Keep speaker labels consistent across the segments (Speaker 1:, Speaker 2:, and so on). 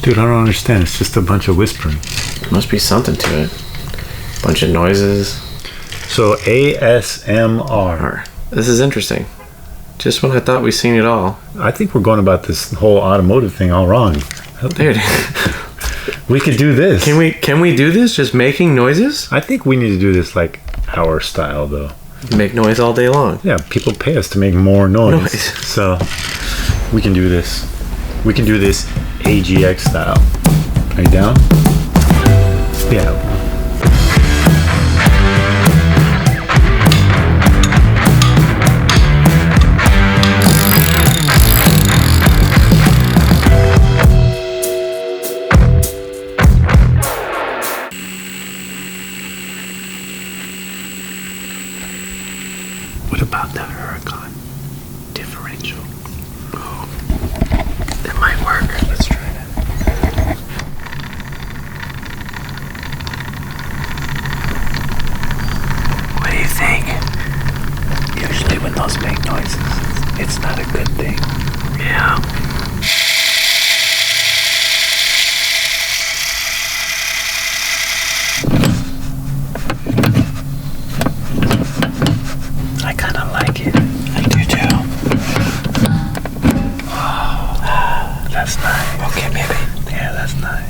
Speaker 1: Dude, I don't understand. It's just a bunch of whispering.
Speaker 2: Must be something to it. Bunch of noises.
Speaker 1: So ASMR.
Speaker 2: This is interesting. Just when I thought we'd seen it all.
Speaker 1: I think we're going about this whole automotive thing all wrong.
Speaker 2: Dude.
Speaker 1: We could do this.
Speaker 2: Can we do this? Just making noises?
Speaker 1: I think we need to do this like our style, though.
Speaker 2: Make noise all day long.
Speaker 1: Yeah, people pay us to make more noise. So we can do this. We can do this AGX style. Are you down? Yeah. What about the Huracan differential?
Speaker 2: Oh, that might work.
Speaker 1: Let's try that.
Speaker 2: What do you think?
Speaker 1: Usually when those make noises, it's not a good thing.
Speaker 2: Yeah.
Speaker 1: I kind of like it.
Speaker 2: I do too.
Speaker 1: Oh, that's nice.
Speaker 2: Okay, maybe.
Speaker 1: Yeah, that's nice.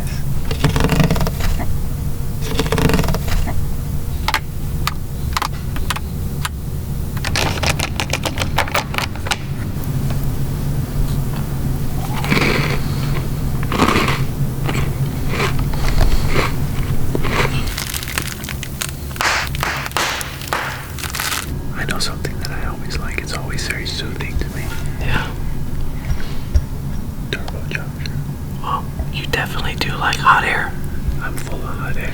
Speaker 1: I know something that I always like. It's always very soothing to me.
Speaker 2: Yeah.
Speaker 1: Turbocharger.
Speaker 2: Well, you definitely do like hot air.
Speaker 1: I'm full of hot air.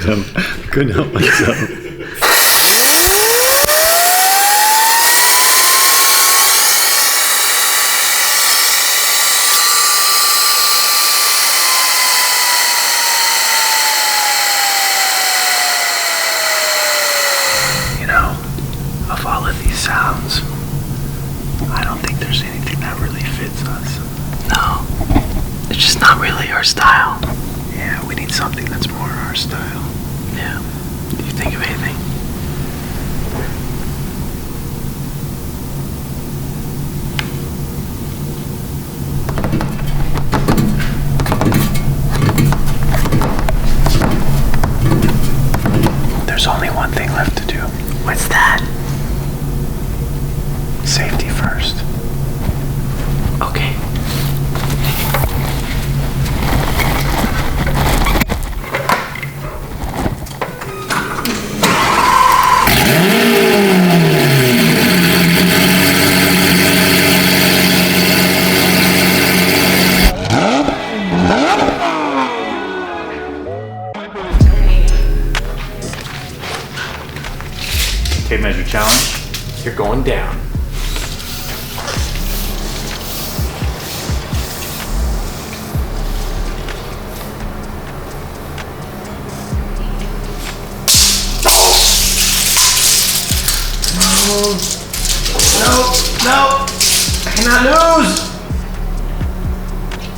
Speaker 1: I couldn't help myself. You know, of all of these sounds, I don't think there's anything that really fits us.
Speaker 2: No. It's just not really our style.
Speaker 1: Yeah, we need something that's more our style.
Speaker 2: Yeah. Do you think of anything?
Speaker 1: There's only one thing left to do.
Speaker 2: What's that?
Speaker 1: Safety first.
Speaker 2: Okay.
Speaker 1: Tape measure challenge.
Speaker 2: You're going down. No, I cannot lose.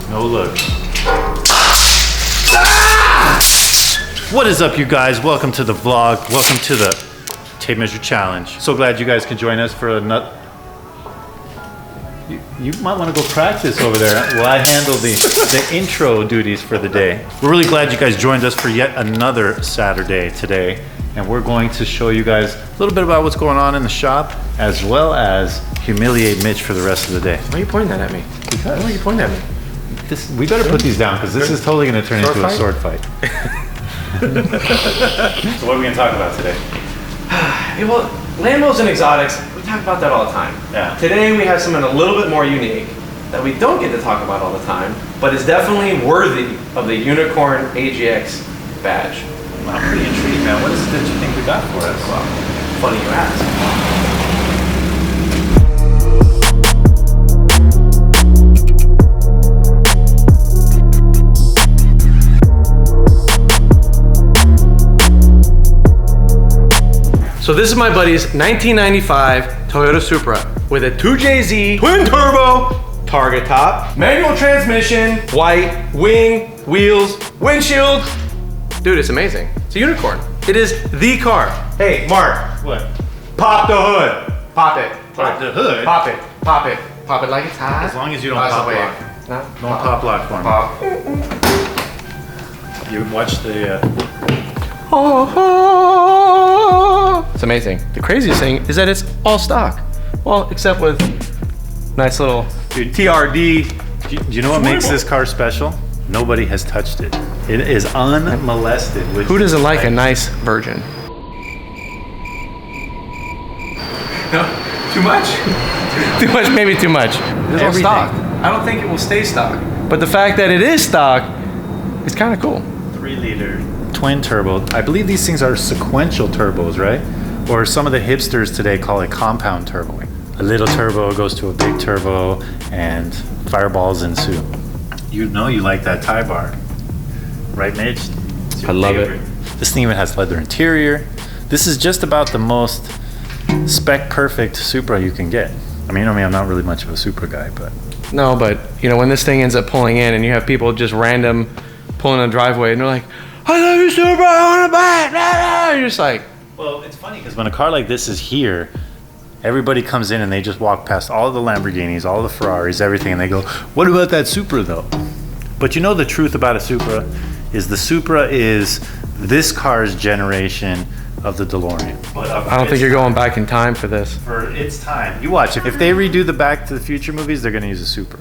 Speaker 1: No look. Ah! What is up, you guys? Welcome to the vlog. Welcome to the tape measure challenge. So glad you guys could join us for another. You might want to go practice over there while I handle the intro duties for the day. We're really glad you guys joined us for yet another Saturday today. And we're going to show you guys a little bit about what's going on in the shop, as well as humiliate Mitch for the rest of the day.
Speaker 2: Why are you pointing that at me?
Speaker 1: Because
Speaker 2: Why are you pointing at me?
Speaker 1: we better put these down because this is totally going to turn into a sword fight. So what are we going to talk about today?
Speaker 2: Yeah, well, Lambos and exotics, we talk about that all the time.
Speaker 1: Yeah.
Speaker 2: Today we have something a little bit more unique that we don't get to talk about all the time, but is definitely worthy of the Unicorn AGX badge.
Speaker 1: I'm pretty intrigued, man. What is it that you think we got for us?
Speaker 2: Well, funny you ask. So this is my buddy's 1995 Toyota Supra with a 2JZ twin turbo target top, manual transmission, white, wing, wheels, windshield. Dude, it's amazing. It's a unicorn. It is the car. Hey, Mark.
Speaker 1: What?
Speaker 2: Pop the hood. Pop it.
Speaker 1: Pop the hood?
Speaker 2: Pop it. Pop it. Pop it like it's hot.
Speaker 1: As long as you don't pop lock.
Speaker 2: No?
Speaker 1: Don't pop lock for me.
Speaker 2: Pop.
Speaker 1: You watch the...
Speaker 2: It's amazing. The craziest thing is that it's all stock. Well, except with nice little TRD.
Speaker 1: Do you know what makes this car special? Nobody has touched it. It is unmolested.
Speaker 2: Who doesn't like a nice Virgin? No, too much? Too much, maybe too much. It's all stock. I don't think it will stay stock. But the fact that it is stock is kind of cool.
Speaker 1: 3-liter twin turbo. I believe these things are sequential turbos, right? Or some of the hipsters today call it compound turboing. A little turbo goes to a big turbo and fireballs ensue. You know you like that tie bar. Right, Mitch?
Speaker 2: I love it.
Speaker 1: This thing even has leather interior. This is just about the most spec perfect Supra you can get. I mean, I'm not really much of a Supra guy, but...
Speaker 2: No, but you know, when this thing ends up pulling in and you have people just random pulling in the driveway and they're like, I love you, Supra, I want to buy it. Nah, nah. You're just like...
Speaker 1: Well, it's funny because when a car like this is here, everybody comes in and they just walk past all the Lamborghinis, all the Ferraris, everything, and they go, what about that Supra though? But you know the truth about a Supra is the Supra is this car's generation of the DeLorean.
Speaker 2: I don't think you're going back in time for this.
Speaker 1: For its time. You watch, if they redo the Back to the Future movies, they're gonna use a Supra.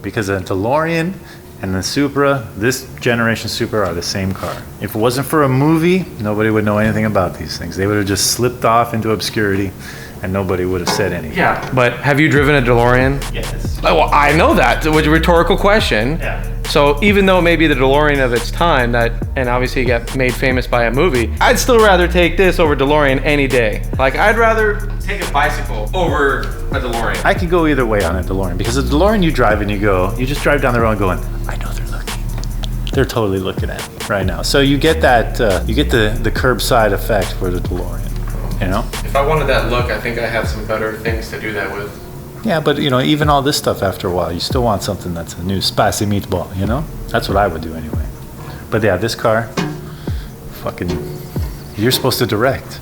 Speaker 1: Because a DeLorean and the Supra, this generation Supra are the same car. If it wasn't for a movie, nobody would know anything about these things. They would have just slipped off into obscurity and nobody would have said anything.
Speaker 2: Yeah, but have you driven a DeLorean?
Speaker 1: Yes.
Speaker 2: Oh, well, I know that. It was a rhetorical question.
Speaker 1: Yeah.
Speaker 2: So even though it may be the DeLorean of its time, and obviously got made famous by a movie, I'd still rather take this over DeLorean any day. Like, I'd rather take a bicycle over a DeLorean.
Speaker 1: I could go either way on a DeLorean because a DeLorean you drive and you just drive down the road going, I know they're looking. They're totally looking at me right now. So you get that, you get the curbside effect for the DeLorean, you know?
Speaker 2: If I wanted that look, I think I have some better things to do that with.
Speaker 1: Yeah, but you know, even all this stuff after a while, you still want something that's a new spicy meatball, you know? That's what I would do anyway. But yeah, this car, fucking, you're supposed to direct.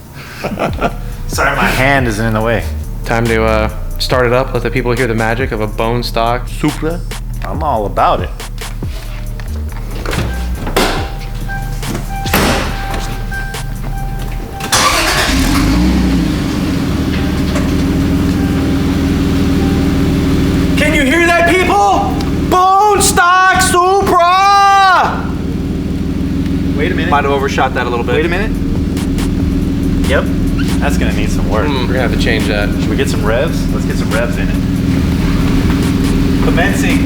Speaker 1: Sorry, my hand isn't in the way.
Speaker 2: Time to start it up, let the people hear the magic of a bone stock Supra.
Speaker 1: I'm all about it.
Speaker 2: Can you hear that, people? Bone stock Supra!
Speaker 1: Wait a minute.
Speaker 2: Might have overshot that a little bit.
Speaker 1: Wait a minute. Yep. That's gonna need some work.
Speaker 2: We're gonna have to change that.
Speaker 1: Should we get some revs? Let's get some revs in it. Commencing.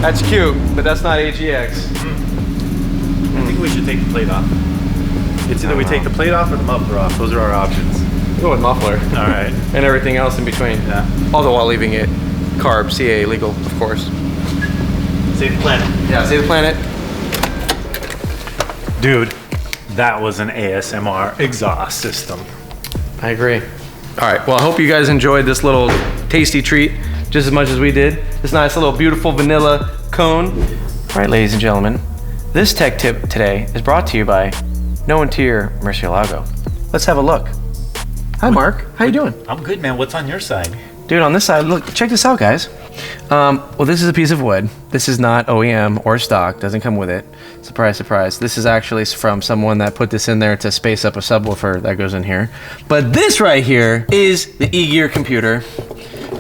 Speaker 2: That's cute, but that's not AGX.
Speaker 1: I think we should take the plate off. It's either we take the plate off or the muffler off. Those are our options.
Speaker 2: Go with muffler.
Speaker 1: All right.
Speaker 2: And everything else in between.
Speaker 1: Yeah.
Speaker 2: Although while leaving it carb, CA legal, of course.
Speaker 1: Save the planet.
Speaker 2: Yeah, save the planet.
Speaker 1: Dude, that was an ASMR exhaust system.
Speaker 2: I agree. All right, well, I hope you guys enjoyed this little tasty treat just as much as we did. This nice little beautiful vanilla cone. All right, ladies and gentlemen, this tech tip today is brought to you by No Interior Murcielago. Let's have a look. Hi, Mark. How you doing?
Speaker 1: I'm good, man. What's on your side?
Speaker 2: Dude, on this side, look, check this out, guys. Well, this is a piece of wood. This is not OEM or stock, doesn't come with it. Surprise, surprise. This is actually from someone that put this in there to space up a subwoofer that goes in here. But this right here is the E-Gear computer.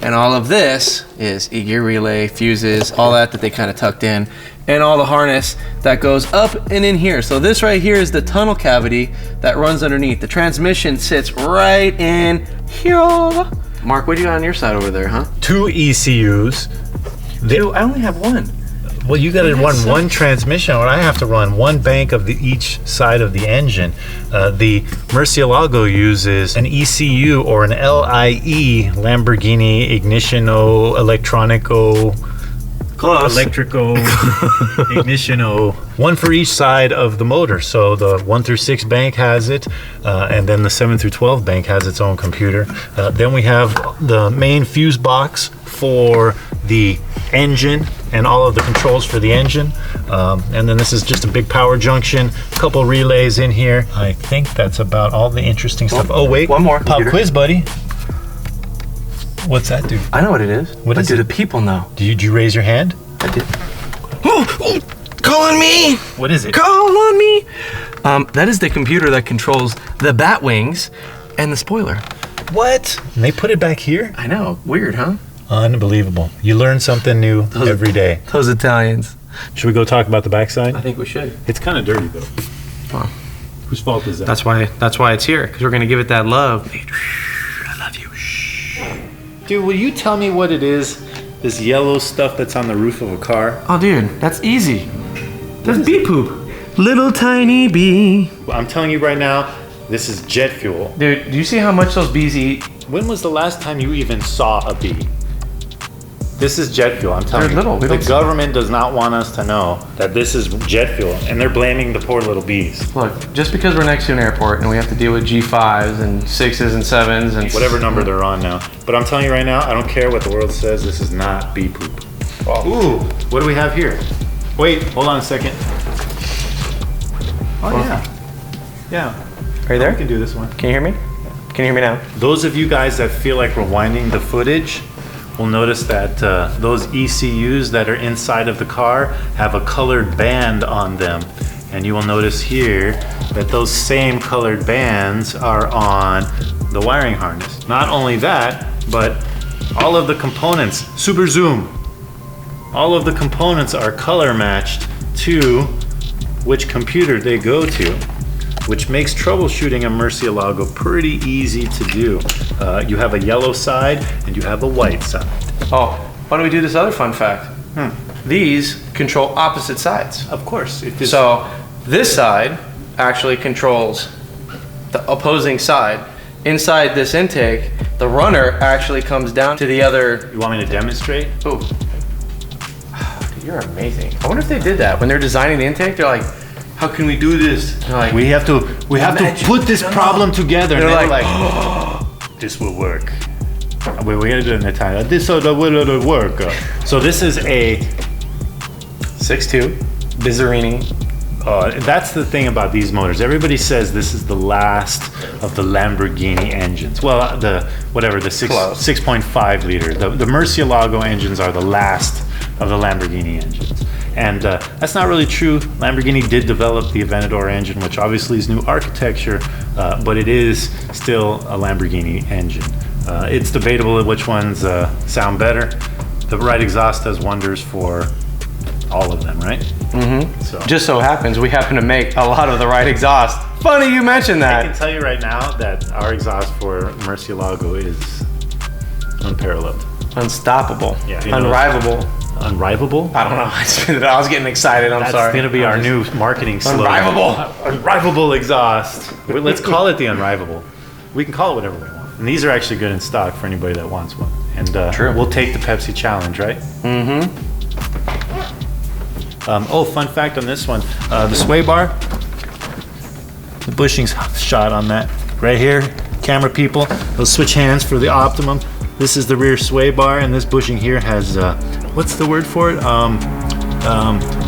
Speaker 2: And all of this is E-Gear relay, fuses, all that they kind of tucked in. And all the harness that goes up and in here. So this right here is the tunnel cavity that runs underneath. The transmission sits right in here. Mark, what do you got on your side over there, huh?
Speaker 1: 2 ECUs.
Speaker 2: Dude, I only have one.
Speaker 1: Well, you got to run one transmission, or I have to run one bank of each side of the engine. The Murcielago uses an ECU or an LIE, Lamborghini Ignitiono Electronico
Speaker 2: Close.
Speaker 1: electrical, ignition, one for each side of the motor. So the 1 through 6 bank has it, and then the 7 through 12 bank has its own computer. Then we have the main fuse box for the engine and all of the controls for the engine. And then this is just a big power junction, a couple relays in here. I think that's about all the interesting stuff. Oh wait,
Speaker 2: one more
Speaker 1: pop
Speaker 2: computer.
Speaker 1: quiz, buddy. What's that do?
Speaker 2: I know what it is.
Speaker 1: What
Speaker 2: But
Speaker 1: is
Speaker 2: do
Speaker 1: it?
Speaker 2: the people know?
Speaker 1: Did you raise your hand?
Speaker 2: I did. Call on me!
Speaker 1: What is it?
Speaker 2: Call on me! That is the computer that controls the bat wings and the spoiler.
Speaker 1: What? And they put it back here?
Speaker 2: I know. Weird, huh?
Speaker 1: Unbelievable. You learn something new every day.
Speaker 2: Those Italians.
Speaker 1: Should we go talk about the backside?
Speaker 2: I think we should.
Speaker 1: It's kind of dirty though.
Speaker 2: Well,
Speaker 1: Whose fault is that?
Speaker 2: that's why it's here, because we're gonna give it that love. I love you.
Speaker 1: Dude, will you tell me what it is? This yellow stuff that's on the roof of a car?
Speaker 2: Oh, dude, that's easy. That's bee poop. Little tiny bee.
Speaker 1: I'm telling you right now, this is jet fuel.
Speaker 2: Dude, do you see how much those bees eat?
Speaker 1: When was the last time you even saw a bee? This is jet fuel, I'm telling
Speaker 2: They're
Speaker 1: you.
Speaker 2: little. We
Speaker 1: The
Speaker 2: don't-
Speaker 1: government does not want us to know that this is jet fuel, and they're blaming the poor little bees.
Speaker 2: Look, just because we're next to an airport and we have to deal with G5s and 6s and 7s and
Speaker 1: Whatever number they're on now. But I'm telling you right now, I don't care what the world says, this is not bee poop. Ooh, what do we have here? Wait, hold on a second. Oh yeah. Yeah.
Speaker 2: Are you there?
Speaker 1: We can do this one.
Speaker 2: Can you hear me? Can you hear me now?
Speaker 1: Those of you guys that feel like rewinding the footage will notice that those ECUs that are inside of the car have a colored band on them. And you will notice here that those same colored bands are on the wiring harness. Not only that, but all of the components, super zoom, all of the components are color matched to which computer they go to, which makes troubleshooting a Murcielago pretty easy to do. You have a yellow side and you have a white side.
Speaker 2: Oh, why don't we do this other fun fact? These control opposite sides.
Speaker 1: Of course. It is.
Speaker 2: So this side actually controls the opposing side. Inside this intake, the runner actually comes down to the other.
Speaker 1: You want me to demonstrate?
Speaker 2: Ooh. Dude, you're amazing. I wonder if they did that when they're designing the intake. They're like, how can we do this? They're like,
Speaker 1: We have to put this problem together.
Speaker 2: They're
Speaker 1: And they were
Speaker 2: like,
Speaker 1: like, this will work. Wait, we gotta do it in Italian. This will work. So this is a
Speaker 2: 6.2 Bizzarini.
Speaker 1: That's the thing about these motors. Everybody says this is the last of the Lamborghini engines. Well, the 6.5 liter. The Murcielago engines are the last of the Lamborghini engines. And that's not really true. Lamborghini did develop the Aventador engine, which obviously is new architecture, but it is still a Lamborghini engine. It's debatable which ones sound better. The right exhaust does wonders for all of them, right? Mm-hmm. So
Speaker 2: Just so happens we happen to make a lot of the right exhaust. Funny you mentioned
Speaker 1: I can
Speaker 2: that.
Speaker 1: tell you right now that our exhaust for Murcielago is unparalleled.
Speaker 2: Unstoppable.
Speaker 1: Yeah, you know-
Speaker 2: Unrivalable.
Speaker 1: Unrivalable?
Speaker 2: I don't know. I spit it out. I was getting excited. I'm
Speaker 1: That's
Speaker 2: sorry.
Speaker 1: gonna be our new marketing slogan.
Speaker 2: Unrivalable.
Speaker 1: Unrivalable exhaust. Let's call it the Unrivalable. We can call it whatever we want. And these are actually good in stock for anybody that wants one. And
Speaker 2: True.
Speaker 1: We'll take the Pepsi challenge, right?
Speaker 2: Mm-hmm.
Speaker 1: Fun fact on this one. The sway bar, the bushing's shot on that. Right here, camera people, those switch hands for the optimum. This is the rear sway bar, and this bushing here has, what's the word for it?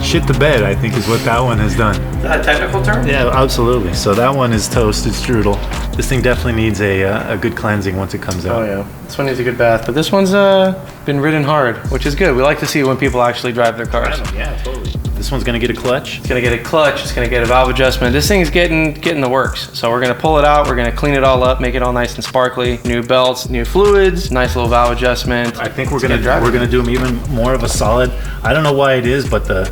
Speaker 1: Shit the bed, I think is what that one has done.
Speaker 2: Is that a technical term?
Speaker 1: Yeah, absolutely. So that one is toasted strudel. This thing definitely needs a good cleansing once it comes out.
Speaker 2: Oh yeah. This one needs a good bath, but this one's been ridden hard, which is good. We like to see when people actually drive their cars.
Speaker 1: Yeah, totally. This one's gonna get a clutch.
Speaker 2: It's gonna get a clutch. It's gonna get a valve adjustment. This thing's getting the works. So we're gonna pull it out. We're gonna clean it all up, make it all nice and sparkly. New belts, new fluids, nice little valve adjustment.
Speaker 1: I think we're
Speaker 2: Let's get
Speaker 1: gonna
Speaker 2: driving.
Speaker 1: do them even more of a solid. I don't know why it is, but the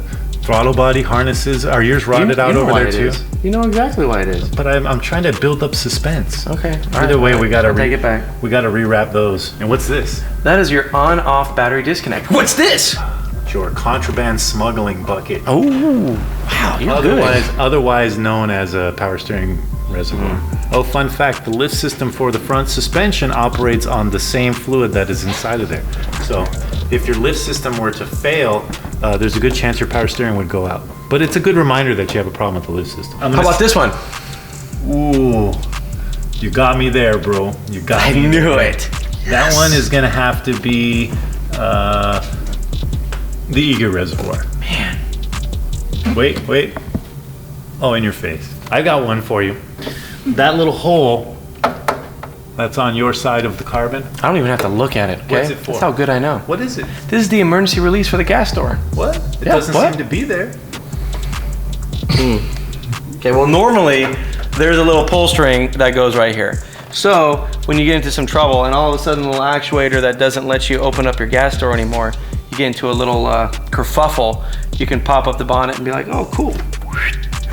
Speaker 1: throttle body harnesses are yours rotted out
Speaker 2: know
Speaker 1: over
Speaker 2: why
Speaker 1: there
Speaker 2: it
Speaker 1: too.
Speaker 2: is. You know exactly why it is.
Speaker 1: But I'm trying to build up suspense.
Speaker 2: Okay.
Speaker 1: Either way, we gotta
Speaker 2: take it back.
Speaker 1: We gotta rewrap those. And what's this?
Speaker 2: That is your on-off battery disconnect. What's this?
Speaker 1: It's your contraband smuggling bucket.
Speaker 2: Oh, wow, you're good.
Speaker 1: Otherwise known as a power steering reservoir. Oh, fun fact, the lift system for the front suspension operates on the same fluid that is inside of there. So if your lift system were to fail, there's a good chance your power steering would go out. But it's a good reminder that you have a problem with the lift system.
Speaker 2: How about this one?
Speaker 1: Ooh, you got me there, bro. You got me.
Speaker 2: I knew
Speaker 1: there.
Speaker 2: it.
Speaker 1: That one is gonna have to be the Eager Reservoir.
Speaker 2: Man.
Speaker 1: Wait. Oh, in your face. I got one for you. That little hole that's on your side of the carbon.
Speaker 2: I don't even have to look at it, okay?
Speaker 1: What's it for?
Speaker 2: That's how good I know.
Speaker 1: What is it?
Speaker 2: This is the emergency release for the gas door.
Speaker 1: What? It doesn't seem to be there.
Speaker 2: Okay, well normally there's a little pull string that goes right here. So when you get into some trouble and all of a sudden a little actuator that doesn't let you open up your gas door anymore, you get into a little kerfuffle, you can pop up the bonnet and be like, oh cool.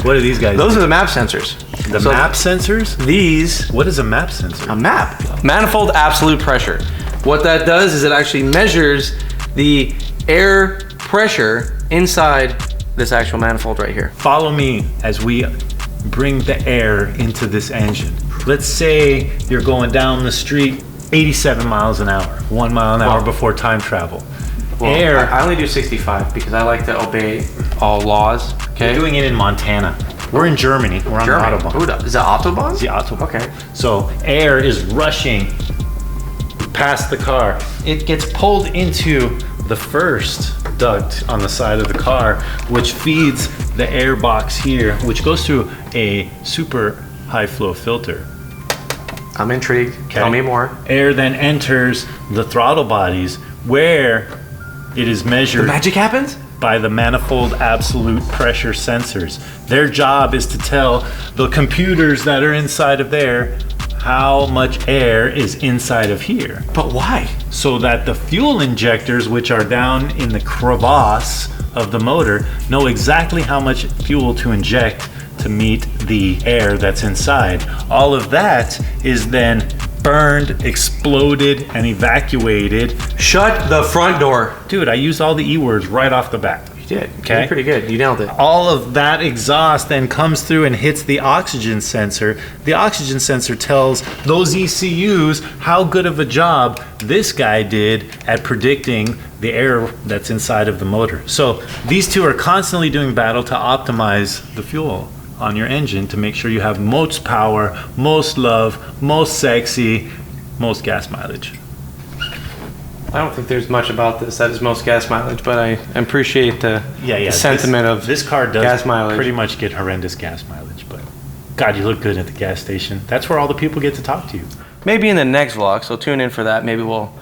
Speaker 1: What are these guys?
Speaker 2: Those are the map sensors.
Speaker 1: The map sensors?
Speaker 2: These,
Speaker 1: What is a map sensor?
Speaker 2: a map. Manifold absolute pressure. What that does is it actually measures the air pressure inside this actual manifold right here.
Speaker 1: Follow me as we bring the air into this engine. Let's say you're going down the street 87 miles an hour, 1 mile an hour before time travel.
Speaker 2: Well,
Speaker 1: Air.
Speaker 2: I only do 65 because I like to obey all laws. Okay.
Speaker 1: We're doing it in Montana. We're in Germany. We're on the Autobahn.
Speaker 2: Ooh, is that Autobahn?
Speaker 1: It's the Autobahn.
Speaker 2: Okay.
Speaker 1: So air is rushing past the car. It gets pulled into the first duct on the side of the car, which feeds the air box here, which goes through a super high flow filter.
Speaker 2: I'm intrigued. Tell me more.
Speaker 1: Air then enters the throttle bodies where it is measured.
Speaker 2: The magic happens?
Speaker 1: By the manifold absolute pressure sensors. Their job is to tell the computers that are inside of there how much air is inside of here.
Speaker 2: But why?
Speaker 1: So that the fuel injectors, which are down in the crevasse of the motor, know exactly how much fuel to inject to meet the air that's inside. All of that is then burned, exploded, and evacuated.
Speaker 2: Shut the front door.
Speaker 1: Dude, I used all the E words right off the bat.
Speaker 2: You did.
Speaker 1: Okay.
Speaker 2: You did pretty good. You nailed it.
Speaker 1: All of that exhaust then comes through and hits the oxygen sensor. The oxygen sensor tells those ECUs how good of a job this guy did at predicting the air that's inside of the motor. So these two are constantly doing battle to optimize the fuel on your engine to make sure you have most power, most love, most sexy, most gas mileage.
Speaker 2: I don't think there's much about this that is most gas mileage, but I appreciate the sentiment of
Speaker 1: this car does
Speaker 2: gas mileage.
Speaker 1: Pretty much get horrendous gas mileage, but God, you look good at the gas station. That's where all the people get to talk to you.
Speaker 2: Maybe in the next vlog, so tune in for that. Maybe we'll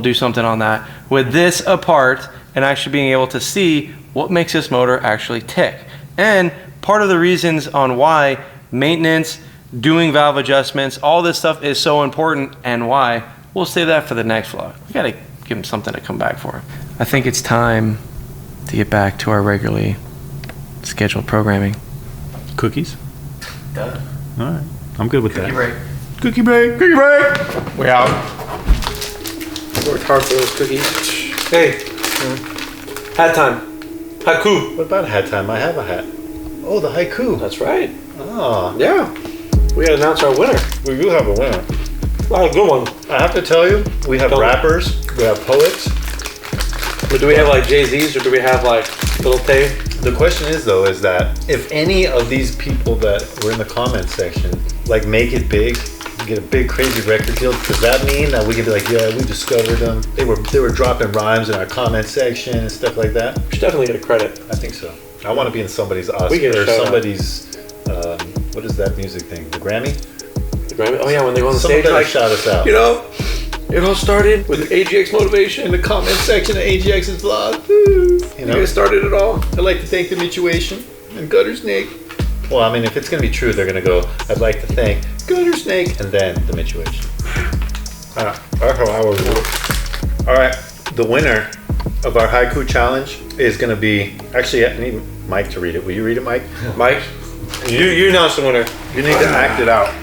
Speaker 2: do something on that with this apart and actually being able to see what makes this motor actually tick. And part of the reasons on why maintenance, doing valve adjustments, all this stuff is so important and why, we'll save that for the next vlog. We gotta give him something to come back for. I think it's time to get back to our regularly scheduled programming.
Speaker 1: Cookies?
Speaker 2: Duh.
Speaker 1: All right, I'm good with
Speaker 2: Cookie
Speaker 1: that.
Speaker 2: break.
Speaker 1: Cookie break. Cookie break.
Speaker 2: We're out. Worked hard for those cookies. Hey, hat time. Haiku.
Speaker 1: What about hat time? I have a hat. Oh, the haiku.
Speaker 2: That's right.
Speaker 1: Oh,
Speaker 2: Yeah. We gotta announce our winner.
Speaker 1: we do have a winner.
Speaker 2: Oh, good one.
Speaker 1: I have to tell you, we have
Speaker 2: Tell me.
Speaker 1: rappers, we have poets.
Speaker 2: But do we have like Jay-Z's or do we have like Little Tay?
Speaker 1: The question is though, is that if any of these people that were in the comment section, like make it big, get a big crazy record deal, does that mean that we can be like, yeah, we discovered them? They were dropping rhymes in our comment section and stuff like that?
Speaker 2: We should definitely get a credit.
Speaker 1: I think so. I want to be in somebody's Oscar
Speaker 2: We get a
Speaker 1: or
Speaker 2: shout out.
Speaker 1: somebody's, what is that music thing? The Grammy?
Speaker 2: The Grammy? Oh yeah, when they go on the
Speaker 1: Someone
Speaker 2: stage,
Speaker 1: better
Speaker 2: like,
Speaker 1: shout us out.
Speaker 2: you know, it all started with AGX motivation.
Speaker 1: In the comment section of AGX's vlog. You
Speaker 2: You
Speaker 1: know,
Speaker 2: guys started it all.
Speaker 1: I'd like to thank the Mutuation and Gutter Snake. Well, I mean, if it's going to be true, they're going to go, I'd like to thank Gutter Snake and then the Mutuation. That's how I would do it. All right, the winner of our haiku challenge is going to be, actually, I need Mike to read it. Will you read it, Mike?
Speaker 2: Mike, you announced the winner.
Speaker 1: You need to act it out.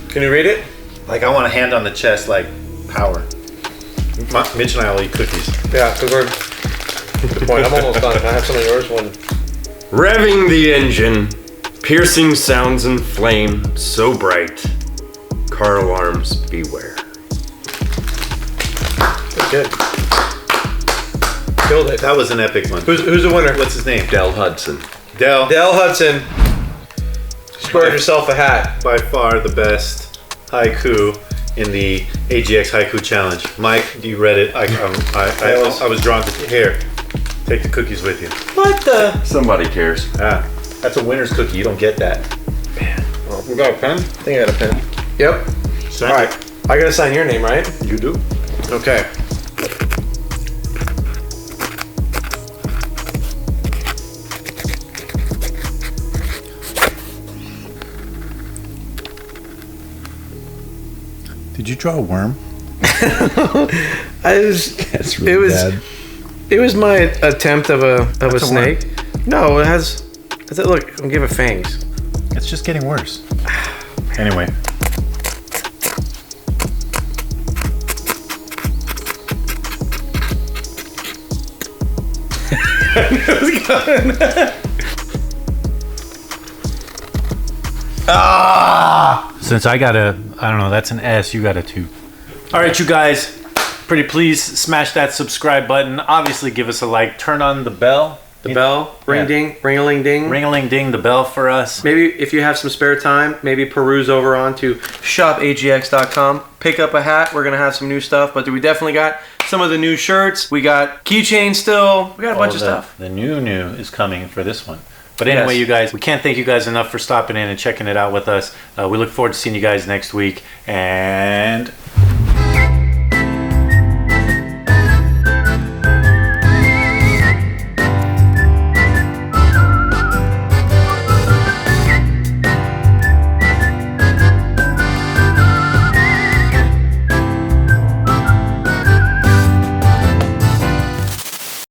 Speaker 2: Can you read it?
Speaker 1: Like, I want a hand on the chest, like, power. Mitch and I will eat cookies.
Speaker 2: Yeah, because we're. Good point. I'm almost done. Can I have some of yours? One.
Speaker 3: Revving the engine, piercing sounds and flame so bright. Car alarms beware.
Speaker 2: Good.
Speaker 4: Killed it.
Speaker 1: That was an epic one.
Speaker 4: Who's the winner?
Speaker 1: What's his name?
Speaker 3: Del Hudson.
Speaker 1: Dell.
Speaker 4: Dale Hudson. Scored yourself a hat.
Speaker 1: By far the best haiku in the AGX Haiku Challenge. Mike, you read it. I was drawn to here. Take the cookies with you.
Speaker 4: What the?
Speaker 3: Somebody cares.
Speaker 1: Ah, that's a winner's cookie. You don't get that.
Speaker 4: Oh, we got a pen? I think I got a pen. Yep.
Speaker 1: Sign
Speaker 4: All
Speaker 1: it.
Speaker 4: right. I gotta sign your name, right?
Speaker 1: You do.
Speaker 4: Okay.
Speaker 1: Did you draw a worm?
Speaker 2: That's really bad. It was my attempt of a snake. No, it has. Look, I'll give it fangs.
Speaker 1: It's just getting worse. Anyway. Since I got a, I don't know, that's an S, you got a 2. All right, you guys, pretty please smash that subscribe button. Obviously, give us a like. Turn on the bell.
Speaker 2: The bell, ring ding, ring-a-ling ding.
Speaker 1: Ring-a-ling ding, the bell for us.
Speaker 2: Maybe if you have some spare time, maybe peruse over onto shopagx.com. Pick up a hat. We're gonna have some new stuff, but we definitely got some of the new shirts. We got keychains still. We got a bunch of stuff.
Speaker 1: The new is coming for this one. But anyway, you guys, we can't thank you guys enough for stopping in and checking it out with us. We look forward to seeing you guys next week. And